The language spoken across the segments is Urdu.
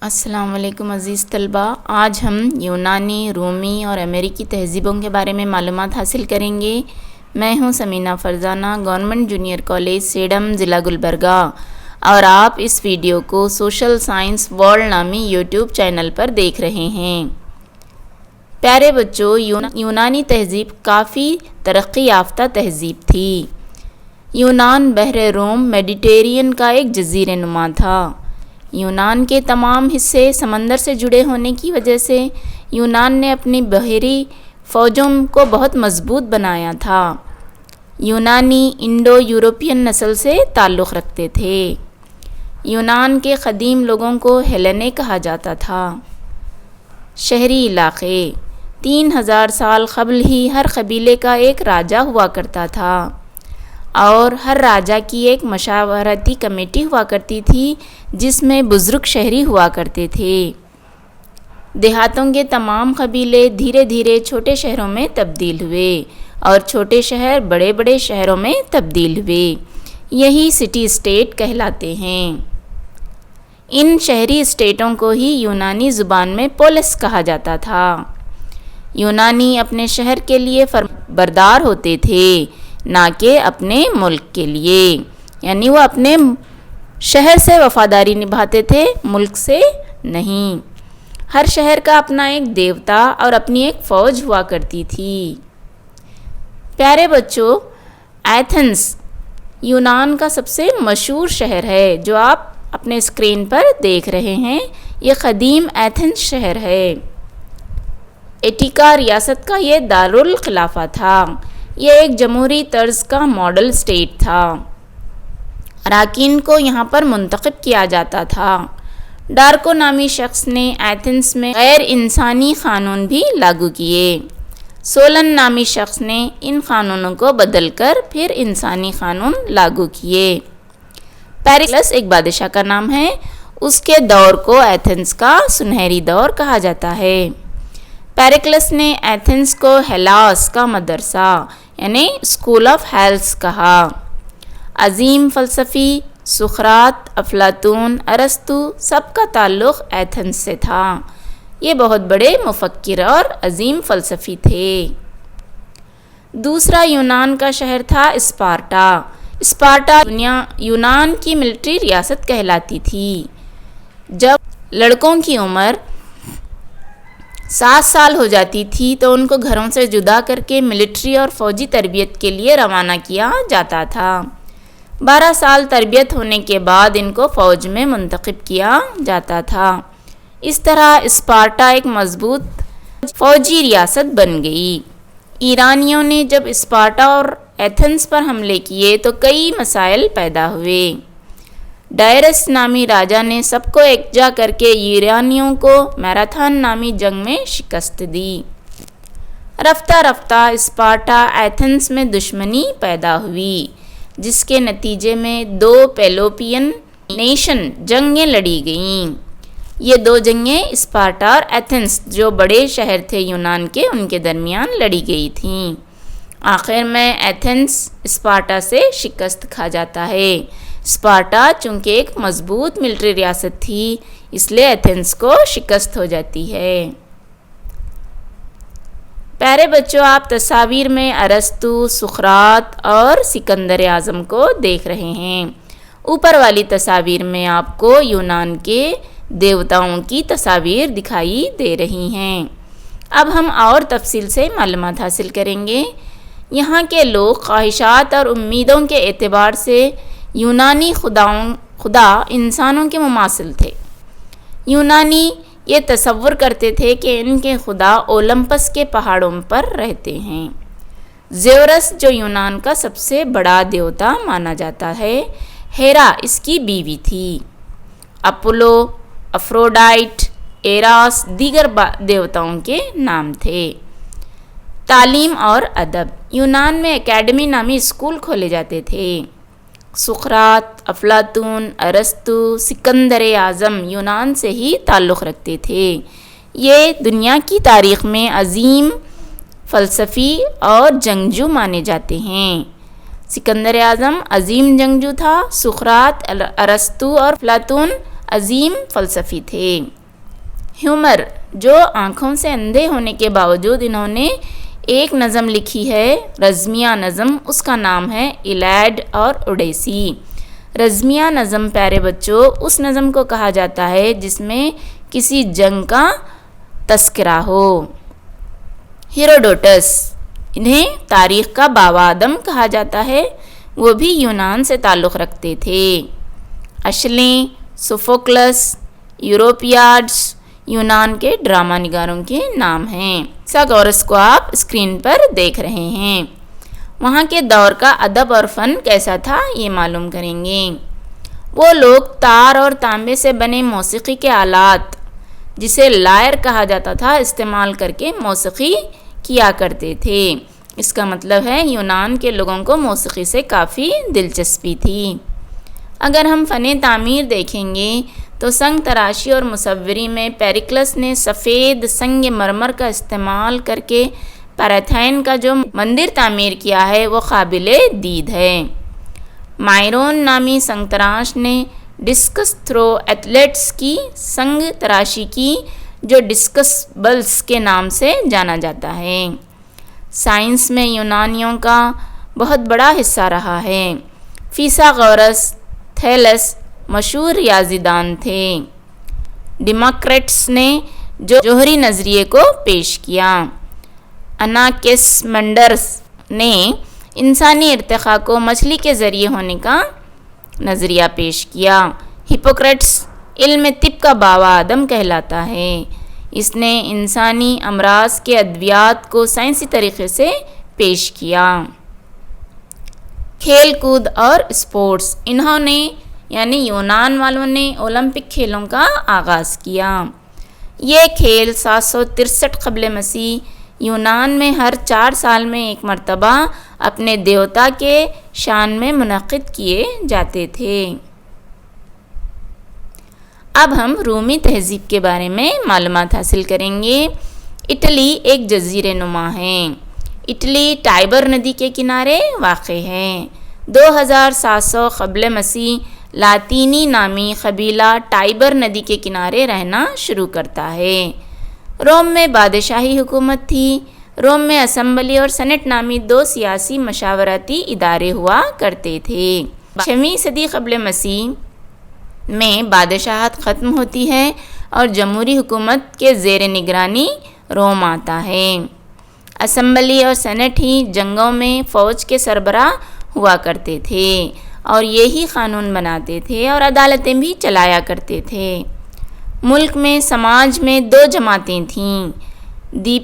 السلام علیکم عزیز طلباء، آج ہم یونانی، رومی اور امریکی تہذیبوں کے بارے میں معلومات حاصل کریں گے۔ میں ہوں Samina Farzana, government junior college Sedam, ضلع گلبرگہ، اور آپ اس ویڈیو کو سوشل سائنس ورلڈ نامی یوٹیوب چینل پر دیکھ رہے ہیں۔ پیارے بچوں، یونانی تہذیب کافی ترقی یافتہ تہذیب تھی۔ یونان بحر روم میڈیٹرینین کا ایک جزیرہ نما تھا۔ یونان کے تمام حصے سمندر سے جڑے ہونے کی وجہ سے یونان نے اپنی بحری فوجوں کو بہت مضبوط بنایا تھا۔ یونانی انڈو یورپین نسل سے تعلق رکھتے تھے۔ یونان کے قدیم لوگوں کو ہیلینے کہا جاتا تھا۔ شہری علاقے 3000 سال قبل ہی ہر قبیلے کا ایک راجا ہوا کرتا تھا، اور ہر راجا کی ایک مشاورتی کمیٹی ہوا کرتی تھی جس میں بزرگ شہری ہوا کرتے تھے۔ دیہاتوں کے تمام قبیلے دھیرے دھیرے چھوٹے شہروں میں تبدیل ہوئے، اور چھوٹے شہر بڑے بڑے شہروں میں تبدیل ہوئے۔ یہی سٹی اسٹیٹ کہلاتے ہیں۔ ان شہری اسٹیٹوں کو ہی یونانی زبان میں پولس کہا جاتا تھا۔ یونانی اپنے شہر کے لیے فرمانبردار ہوتے تھے، نہ کہ اپنے ملک کے لیے، یعنی وہ اپنے شہر سے وفاداری نبھاتے تھے، ملک سے نہیں۔ ہر شہر کا اپنا ایک دیوتا اور اپنی ایک فوج ہوا کرتی تھی۔ پیارے بچوں، ایتھنز یونان کا سب سے مشہور شہر ہے جو آپ اپنے اسکرین پر دیکھ رہے ہیں۔ یہ قدیم ایتھنز شہر ہے۔ ایٹیکا ریاست کا یہ دارالخلافہ تھا۔ یہ ایک جمہوری طرز کا ماڈل اسٹیٹ تھا۔ اراکین کو یہاں پر منتخب کیا جاتا تھا۔ ڈارکو نامی شخص نے ایتھنز میں غیر انسانی قانون بھی لاگو کیے۔ سولن نامی شخص نے ان قانونوں کو بدل کر پھر انسانی قانون لاگو کیے۔ پیریکلس ایک بادشاہ کا نام ہے۔ اس کے دور کو ایتھنز کا سنہری دور کہا جاتا ہے۔ پیریکلس نے ایتھنز کو ہیلاس کا مدرسہ یعنی اسکول آف ہیلس کہا۔ عظیم فلسفی سقراط، افلاطون، ارسطو سب کا تعلق ایتھنز سے تھا۔ یہ بہت بڑے مفکر اور عظیم فلسفی تھے۔ دوسرا یونان کا شہر تھا اسپارٹا۔ اسپارٹا یونان کی ملٹری ریاست کہلاتی تھی۔ جب لڑکوں کی عمر 7 سال ہو جاتی تھی تو ان کو گھروں سے جدا کر کے ملٹری اور فوجی تربیت کے لیے روانہ کیا جاتا تھا۔ 12 سال تربیت ہونے کے بعد ان کو فوج میں منتخب کیا جاتا تھا۔ اس طرح اسپارٹا ایک مضبوط فوجی ریاست بن گئی۔ ایرانیوں نے جب اسپارٹا اور ایتھنز پر حملے کیے تو کئی مسائل پیدا ہوئے۔ ڈائرس نامی راجا نے سب کو یکجا کر کے ایرانیوں کو میراتھن نامی جنگ میں شکست دی۔ رفتہ رفتہ اسپارٹا ایتھنز میں دشمنی پیدا ہوئی، جس کے نتیجے میں 2 پیلوپین نیشن جنگیں لڑی گئیں۔ یہ 2 جنگیں اسپارٹا اور ایتھنز جو بڑے شہر تھے یونان کے، ان کے درمیان لڑی گئی تھیں۔ آخر میں ایتھنز اسپارٹا سے شکست کھا جاتا ہے۔ اسپارٹا چونکہ ایک مضبوط ملٹری ریاست تھی، اس لیے ایتھنز کو شکست ہو جاتی ہے۔ پیارے بچوں، آپ تصاویر میں ارسطو، سقراط اور سکندر اعظم کو دیکھ رہے ہیں۔ اوپر والی تصاویر میں آپ کو یونان کے دیوتاؤں کی تصاویر دکھائی دے رہی ہیں۔ اب ہم اور تفصیل سے معلومات حاصل کریں گے۔ یہاں کے لوگ خواہشات اور امیدوں کے اعتبار سے یونانی خدا انسانوں کے مماثل تھے۔ یونانی یہ تصور کرتے تھے کہ ان کے خدا اولمپس کے پہاڑوں پر رہتے ہیں۔ زیورس جو یونان کا سب سے بڑا دیوتا مانا جاتا ہے، ہیرا اس کی بیوی تھی۔ اپولو، افروڈائٹ، ایراس دیگر دیوتاؤں کے نام تھے۔ تعلیم اور ادب، یونان میں اکیڈمی نامی اسکول کھولے جاتے تھے۔ سقراط، افلاطون، ارسطو، سکندر اعظم یونان سے ہی تعلق رکھتے تھے۔ یہ دنیا کی تاریخ میں عظیم فلسفی اور جنگجو مانے جاتے ہیں۔ سکندر اعظم عظیم جنگجو تھا۔ سقراط، ارسطو اور افلاطون عظیم فلسفی تھے۔ ہیومر، جو آنکھوں سے اندھے ہونے کے باوجود انہوں نے ایک نظم لکھی ہے، رزمیہ نظم، اس کا نام ہے ایلیاد اور اوڈیسی۔ رزمیہ نظم پیارے بچوں اس نظم کو کہا جاتا ہے جس میں کسی جنگ کا تذکرہ ہو۔ ہیروڈوٹس، انہیں تاریخ کا بابا آدم کہا جاتا ہے، وہ بھی یونان سے تعلق رکھتے تھے۔ اشلیں، سوفوکلس، یوروپیاڈس یونان کے ڈرامہ نگاروں کے نام ہیں۔ ساگورس کو آپ اسکرین پر دیکھ رہے ہیں۔ وہاں کے دور کا ادب اور فن کیسا تھا یہ معلوم کریں گے۔ وہ لوگ تار اور تانبے سے بنے موسیقی کے آلات، جسے لائر کہا جاتا تھا، استعمال کر کے موسیقی کیا کرتے تھے۔ اس کا مطلب ہے یونان کے لوگوں کو موسیقی سے کافی دلچسپی تھی۔ اگر ہم فن تعمیر دیکھیں گے تو سنگ تراشی اور مصوری میں پیریکلس نے سفید سنگ مرمر کا استعمال کر کے پیراتھین کا جو مندر تعمیر کیا ہے وہ قابل دید ہے۔ مائرون نامی سنگ تراش نے ڈسکس تھرو ایتھلیٹس کی سنگ تراشی کی جو ڈسکس بلز کے نام سے جانا جاتا ہے۔ سائنس میں یونانیوں کا بہت بڑا حصہ رہا ہے۔ فیثاغورس، تھیلس مشہور ریاضی دان تھے۔ ڈیموکریٹس نے جو جوہری نظریے کو پیش کیا۔ اناکسمینڈرس نے انسانی ارتقاء کو مچھلی کے ذریعے ہونے کا نظریہ پیش کیا۔ ہپوکریٹس علم طب کا بابا آدم کہلاتا ہے۔ اس نے انسانی امراض کے ادویات کو سائنسی طریقے سے پیش کیا۔ کھیل کود اور اسپورٹس، انہوں نے یعنی یونان والوں نے اولمپک کھیلوں کا آغاز کیا۔ یہ کھیل 763 قبل مسیح یونان میں ہر 4 سال میں ایک مرتبہ اپنے دیوتا کے شان میں منعقد کیے جاتے تھے۔ اب ہم رومی تہذیب کے بارے میں معلومات حاصل کریں گے۔ اٹلی ایک جزیرے نما ہے۔ اٹلی ٹائبر ندی کے کنارے واقع ہے۔ 2700 قبل مسیح لاطینی نامی قبیلہ ٹائبر ندی کے کنارے رہنا شروع کرتا ہے۔ روم میں بادشاہی حکومت تھی۔ روم میں اسمبلی اور سینٹ نامی 2 سیاسی مشاورتی ادارے ہوا کرتے تھے۔ 6ویں صدی قبل مسیح میں بادشاہت ختم ہوتی ہے اور جمہوری حکومت کے زیر نگرانی روم آتا ہے۔ اسمبلی اور سینٹ ہی جنگوں میں فوج کے سربراہ ہوا کرتے تھے اور یہی قانون بناتے تھے اور عدالتیں بھی چلایا کرتے تھے۔ ملک میں سماج میں 2 جماعتیں تھیں، دی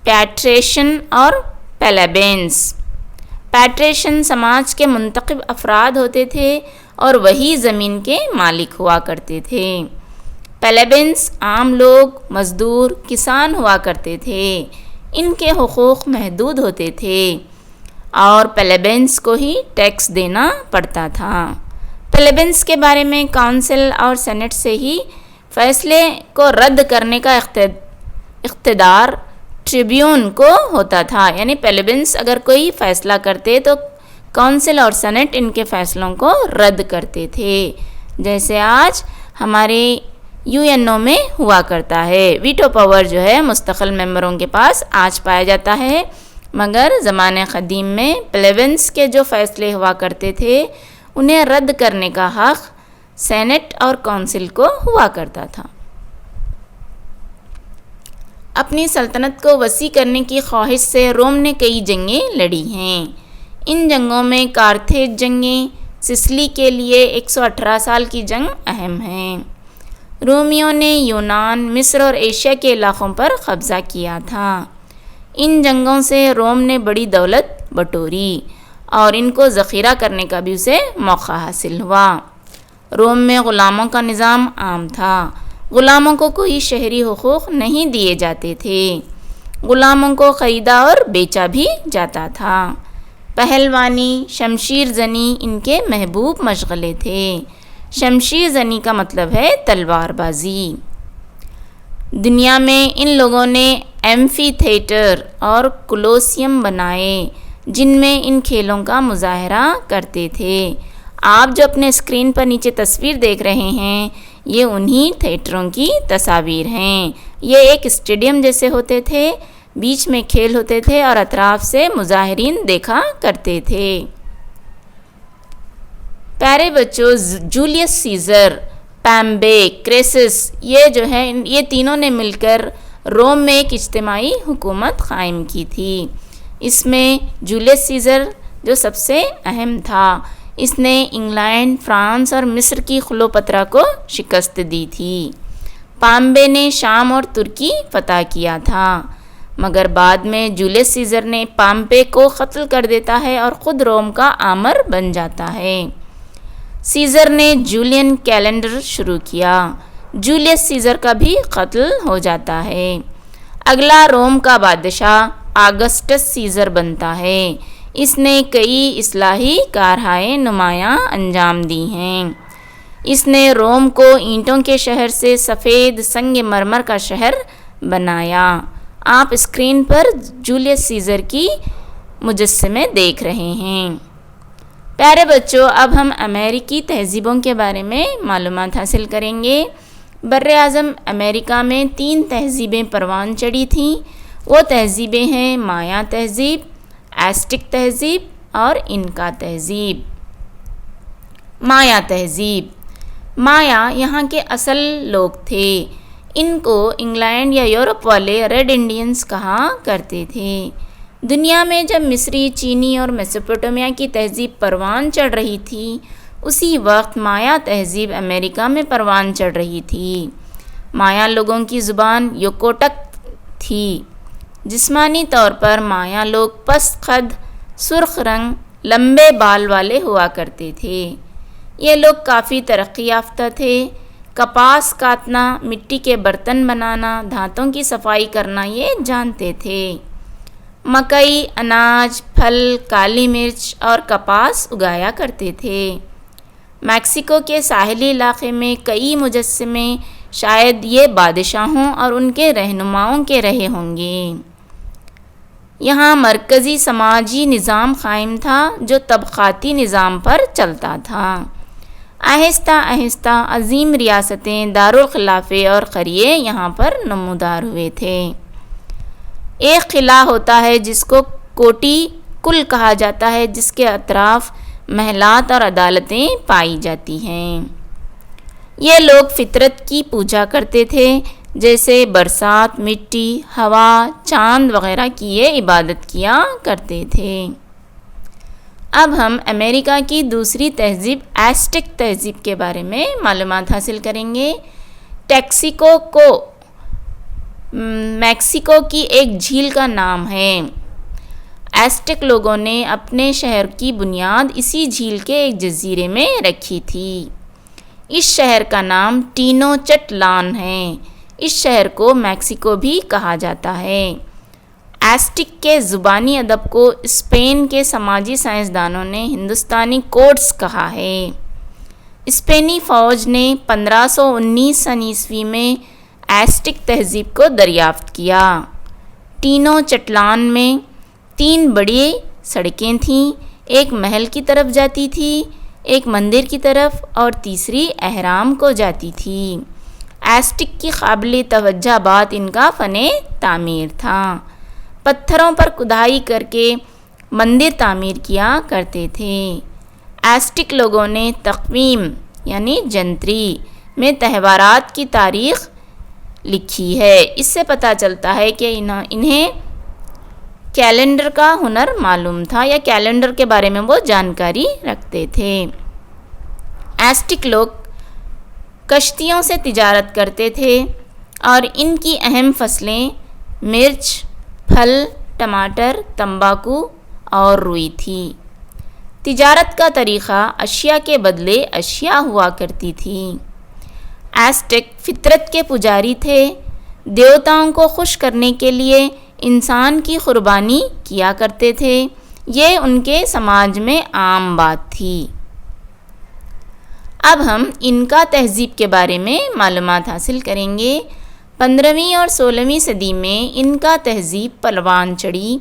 پیٹریشن اور پیلیبینس۔ پیٹریشن سماج کے منتخب افراد ہوتے تھے اور وہی زمین کے مالک ہوا کرتے تھے۔ پیلیبینس عام لوگ، مزدور، کسان ہوا کرتے تھے۔ ان کے حقوق محدود ہوتے تھے اور پیلیبینس کو ہی ٹیکس دینا پڑتا تھا۔ پیلیبینس کے بارے میں کونسل اور سینٹ سے ہی فیصلے کو رد کرنے کا اقتدار ٹریبیون کو ہوتا تھا، یعنی پیلیبینس اگر کوئی فیصلہ کرتے تو کونسل اور سینٹ ان کے فیصلوں کو رد کرتے تھے، جیسے آج ہمارے UN میں ہوا کرتا ہے۔ ویٹو پاور جو ہے مستقل ممبروں کے پاس آج پایا جاتا ہے، مگر زمانے قدیم میں پلیبینس کے جو فیصلے ہوا کرتے تھے انہیں رد کرنے کا حق سینٹ اور کونسل کو ہوا کرتا تھا۔ اپنی سلطنت کو وسیع کرنے کی خواہش سے روم نے کئی جنگیں لڑی ہیں۔ ان جنگوں میں کارتھیج جنگیں، سسلی کے لیے 118 سال کی جنگ اہم ہیں۔ رومیوں نے یونان، مصر اور ایشیا کے علاقوں پر قبضہ کیا تھا۔ ان جنگوں سے روم نے بڑی دولت بٹوری اور ان کو ذخیرہ کرنے کا بھی اسے موقع حاصل ہوا۔ روم میں غلاموں کا نظام عام تھا۔ غلاموں کو کوئی شہری حقوق نہیں دیے جاتے تھے۔ غلاموں کو خریدا اور بیچا بھی جاتا تھا۔ پہلوانی، شمشیر زنی ان کے محبوب مشغلے تھے۔ شمشیر زنی کا مطلب ہے تلوار بازی۔ دنیا میں ان لوگوں نے ایمفی تھیٹر اور کولوسیم بنائے جن میں ان کھیلوں کا مظاہرہ کرتے تھے۔ آپ جو اپنے اسکرین پر نیچے تصویر دیکھ رہے ہیں یہ انہی تھیٹروں کی تصاویر ہیں۔ یہ ایک اسٹیڈیم جیسے ہوتے تھے، بیچ میں کھیل ہوتے تھے اور اطراف سے مظاہرین دیکھا کرتے تھے۔ پیارے بچوں، جولیس سیزر، پامبے، کریسس، یہ تینوں نے مل کر روم میں ایک اجتماعی حکومت قائم کی تھی۔ اس میں جولیس سیزر جو سب سے اہم تھا، اس نے انگلینڈ، فرانس اور مصر کی کلیوپاترا کو شکست دی تھی۔ پامبے نے شام اور ترکی فتح کیا تھا، مگر بعد میں جولیس سیزر نے پامبے کو قتل کر دیتا ہے اور خود روم کا آمر بن جاتا ہے۔ سیزر نے جولین کیلنڈر شروع کیا۔ جولیس سیزر کا بھی قتل ہو جاتا ہے۔ اگلا روم کا بادشاہ آگسٹس سیزر بنتا ہے۔ اس نے کئی اصلاحی کاررائیاں نمایاں انجام دی ہیں۔ اس نے روم کو اینٹوں کے شہر سے سفید سنگ مرمر کا شہر بنایا۔ آپ اسکرین پر جولیس سیزر کی مجسمے دیکھ رہے ہیں۔ پیارے بچوں، اب ہم امریکی تہذیبوں کے بارے میں معلومات حاصل کریں گے۔ براعظم امریکہ میں 3 تہذیبیں پروان چڑھی تھیں۔ وہ تہذیبیں ہیں مایا تہذیب، ایزٹک تہذیب اور انکا تہذیب۔ مایا تہذیب، مایا یہاں کے اصل لوگ تھے۔ ان کو انگلینڈ یا یورپ والے ریڈ انڈینز کہا کرتے تھے۔ دنیا میں جب مصری، چینی اور میسوپوٹیمیا کی تہذیب پروان چڑھ رہی تھی، اسی وقت مایا تہذیب امریکہ میں پروان چڑھ رہی تھی۔ مایا لوگوں کی زبان یوکوٹک تھی۔ جسمانی طور پر مایا لوگ پست قد، سرخ رنگ، لمبے بال والے ہوا کرتے تھے۔ یہ لوگ کافی ترقی یافتہ تھے۔ کپاس کاٹنا، مٹی کے برتن بنانا، دھاتوں کی صفائی کرنا یہ جانتے تھے۔ مکئی، اناج، پھل، کالی مرچ اور کپاس اگایا کرتے تھے۔ میکسیکو کے ساحلی علاقے میں کئی مجسمے شاید یہ بادشاہوں اور ان کے رہنماؤں کے رہے ہوں گے۔ یہاں مرکزی سماجی نظام قائم تھا جو طبقاتی نظام پر چلتا تھا۔ آہستہ آہستہ عظیم ریاستیں، دارالخلافے اور قریے یہاں پر نمودار ہوئے تھے۔ ایک قلعہ ہوتا ہے جس کو کوٹی کل کہا جاتا ہے، جس کے اطراف محلات اور عدالتیں پائی جاتی ہیں۔ یہ لوگ فطرت کی پوجا کرتے تھے، جیسے برسات، مٹی، ہوا، چاند وغیرہ کی یہ عبادت کیا کرتے تھے۔ اب ہم امریکہ کی دوسری تہذیب ایزٹک تہذیب کے بارے میں معلومات حاصل کریں گے۔ ٹیکسیکو کو میکسیکو کی ایک جھیل کا نام ہے۔ ایزٹک لوگوں نے اپنے شہر کی بنیاد اسی جھیل کے ایک جزیرے میں رکھی تھی۔ اس شہر کا نام ٹینو چٹلان ہے۔ اس شہر کو میکسیکو بھی کہا جاتا ہے۔ ایزٹک کے زبانی ادب کو اسپین کے سماجی سائنسدانوں نے ہندوستانی کوڈز کہا ہے۔ اسپینی فوج نے 1519 میں ایزٹک تہذیب کو دریافت کیا۔ ٹینو چٹلان میں 3 بڑی سڑکیں تھیں، ایک محل کی طرف جاتی تھی، ایک مندر کی طرف اور تیسری اہرام کو جاتی تھی۔ ایزٹک کی قابل توجہ بات ان کا فن تعمیر تھا۔ پتھروں پر کھدائی کر کے مندر تعمیر کیا کرتے تھے۔ ایزٹک لوگوں نے تقویم یعنی جنتری میں تہوارات کی تاریخ لکھی ہے۔ اس سے پتہ چلتا ہے کہ انہیں کیلنڈر کا ہنر معلوم تھا یا کیلنڈر کے بارے میں وہ جانکاری رکھتے تھے۔ ایزٹک لوگ کشتیوں سے تجارت کرتے تھے اور ان کی اہم فصلیں مرچ، پھل، ٹماٹر، تمباکو اور روئی تھی۔ تجارت کا طریقہ اشیاء کے بدلے اشیاء ہوا کرتی تھی۔ ایزٹک فطرت کے پجاری تھے۔ دیوتاؤں کو خوش کرنے کے لیے انسان کی قربانی کیا کرتے تھے۔ یہ ان کے سماج میں عام بات تھی۔ اب ہم انکا تہذیب کے بارے میں معلومات حاصل کریں گے۔ 15ویں اور 16ویں صدی میں انکا تہذیب پروان چڑھی۔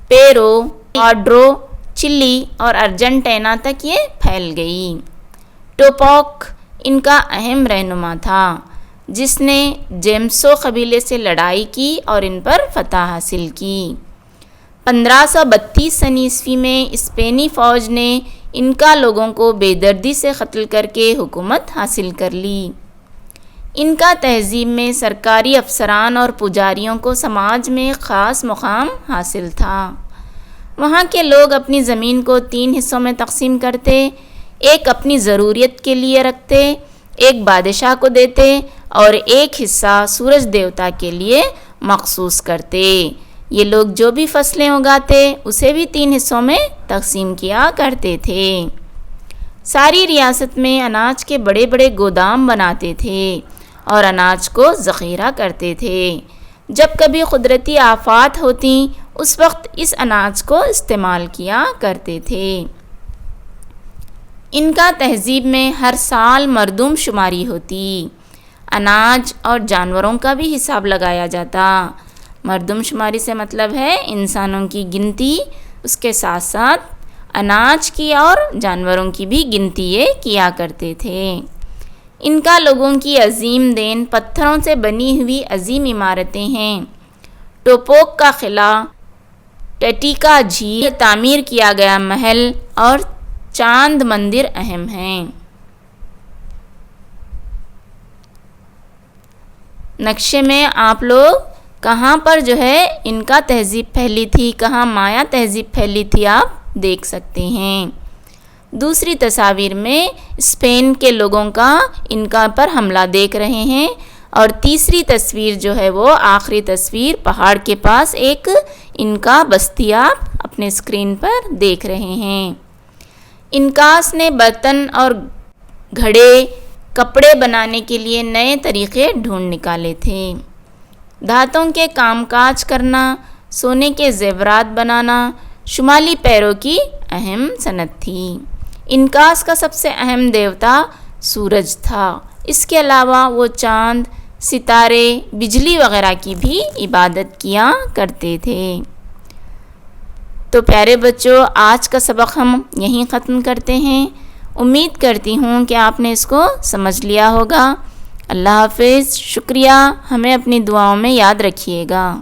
پیرو، ایکواڈور، چلی اور ارجنٹینا تک یہ پھیل گئی۔ ٹوپاک ان کا اہم رہنما تھا، جس نے جیمسو قبیلے سے لڑائی کی اور ان پر فتح حاصل کی۔ 1532 ء میں اسپینی فوج نے انکا لوگوں کو بے دردی سے قتل کر کے حکومت حاصل کر لی۔ انکا تہذیب میں سرکاری افسران اور پجاریوں کو سماج میں خاص مقام حاصل تھا۔ وہاں کے لوگ اپنی زمین کو 3 حصوں میں تقسیم کرتے، ایک اپنی ضروریت کے لیے رکھتے، ایک بادشاہ کو دیتے اور ایک حصہ سورج دیوتا کے لیے مخصوص کرتے۔ یہ لوگ جو بھی فصلیں اگاتے اسے بھی 3 حصوں میں تقسیم کیا کرتے تھے۔ ساری ریاست میں اناج کے بڑے بڑے گودام بناتے تھے اور اناج کو ذخیرہ کرتے تھے۔ جب کبھی قدرتی آفات ہوتی اس وقت اس اناج کو استعمال کیا کرتے تھے۔ انکا تہذیب میں ہر سال مردم شماری ہوتی، اناج اور جانوروں کا بھی حساب لگایا جاتا۔ مردم شماری سے مطلب ہے انسانوں کی گنتی، اس کے ساتھ ساتھ اناج کی اور جانوروں کی بھی گنتی یہ کیا کرتے تھے۔ انکا لوگوں کی عظیم دین پتھروں سے بنی ہوئی عظیم عمارتیں ہیں۔ ٹوپوک کا قلعہ، ٹٹیکا جھیل، تعمیر کیا گیا محل اور چاند مندر اہم ہیں۔ نقشے میں آپ لوگ کہاں پر انکا تہذیب پھیلی تھی، کہاں مایا تہذیب پھیلی تھی آپ دیکھ سکتے ہیں۔ دوسری تصاویر میں اسپین کے لوگوں کا انکا پر حملہ دیکھ رہے ہیں، اور تیسری تصویر وہ آخری تصویر پہاڑ کے پاس ایک انکا بستی آپ اپنے اسکرین پر دیکھ رہے ہیں۔ انکاس نے برتن اور گھڑے، کپڑے بنانے کے لیے نئے طریقے ڈھونڈ نکالے تھے۔ دھاتوں کے کام کاج کرنا، سونے کے زیورات بنانا شمالی پیرو کی اہم صنعت تھی۔ انکاس کا سب سے اہم دیوتا سورج تھا، اس کے علاوہ وہ چاند، ستارے، بجلی وغیرہ کی بھی عبادت کیا کرتے تھے۔ تو پیارے بچوں، آج کا سبق ہم یہیں ختم کرتے ہیں۔ امید کرتی ہوں کہ آپ نے اس کو سمجھ لیا ہوگا۔ اللہ حافظ، شکریہ، ہمیں اپنی دعاؤں میں یاد رکھیے گا۔